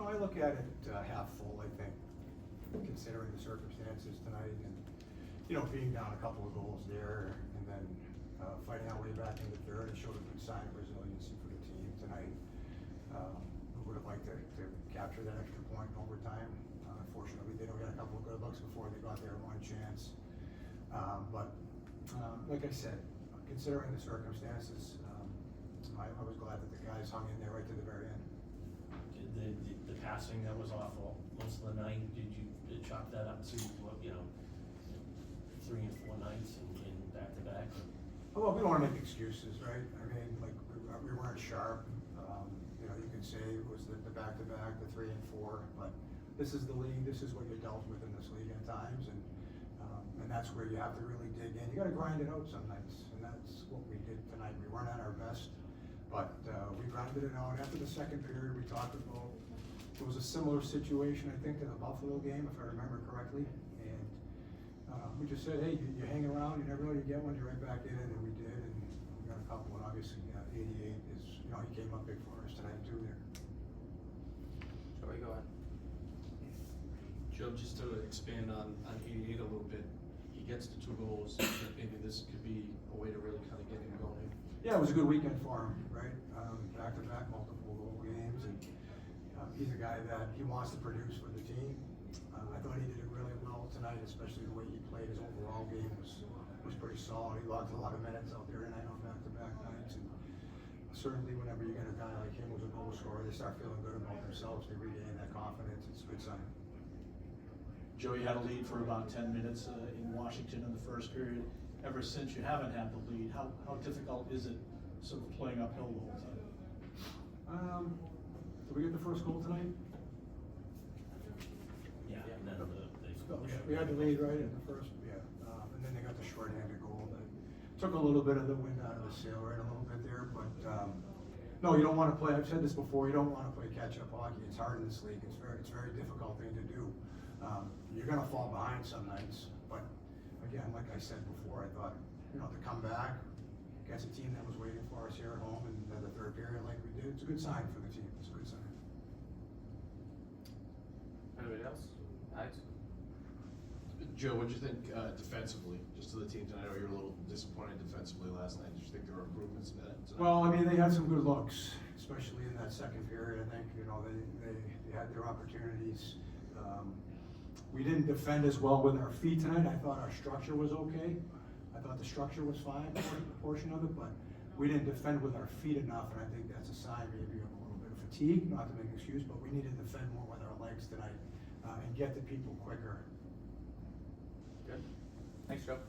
No, I look at it half full, I think, considering the circumstances tonight and, being down a couple of goals there and then fighting our way back into third. It showed a good sign of resiliency for the team tonight. We would have liked to capture that extra point in overtime. Unfortunately, they don't get a couple of good looks before they got their one chance. But like I said, considering the circumstances, I was glad that the guys hung in there right to the very end. The passing, that was awful most of the night. Did you chalk that up to, 3 and 4 nights in back-to-back? Well, we don't want to make excuses, right? I mean, like, we weren't sharp. You can say it was the back-to-back, the 3 and 4, but this is the league. This is what you're dealt with in this league at times, and that's where you have to really dig in. You got to grind it out some nights, and that's what we did tonight. We weren't at our best, but we grinded it out. After the second period, we talked about it was a similar situation, I think, to the Buffalo game, if I remember correctly, and we just said, hey, you hang around, you never know, you get one, you're right back in it, and we did, and we got a couple, and obviously 88 is, he came up big for us tonight too there. Joey, go ahead. Joe, just to expand on 88 a little bit, he gets the 2 goals. Maybe this could be a way to really kind of get him going. Yeah, it was a good weekend for him, right? Back-to-back, multiple goal games, and he's a guy that he wants to produce for the team. I thought he did it really well tonight, especially the way he played. His overall game was pretty solid. He logged a lot of minutes out there tonight on back-to-back nights, and certainly whenever you get a guy like him who's a goal scorer, they start feeling good about themselves. They regain that confidence. It's a good sign. Joey had a lead for about 10 minutes in Washington in the first period. Ever since you haven't had the lead, how difficult is it sort of playing uphill the whole time? Did we get the first goal tonight? Yeah, and then We had the lead right in the first, and then they got the shorthanded goal that took a little bit of the wind out of the sail right a little bit there, but no, you don't want to play, I've said this before, you don't want to play catch-up hockey. It's hard in this league. It's a very difficult thing to do. You're going to fall behind some nights, but again, like I said before, I thought, to come back against a team that was waiting for us here at home and then the third period like we did, it's a good sign for the team. It's a good sign. Anybody else? Alex? Joe, what did you think defensively, just to the team tonight? I know you were a little disappointed defensively last night. Did you think there were improvements in that tonight? Well, I mean, they had some good looks, especially in that second period. I think, they had their opportunities. We didn't defend as well with our feet tonight. I thought our structure was okay. I thought the structure was fine, a portion of it, but we didn't defend with our feet enough, and I think that's a sign maybe of a little bit of fatigue, not to make an excuse, but we need to defend more with our legs tonight and get to people quicker. Good. Thanks, Joe.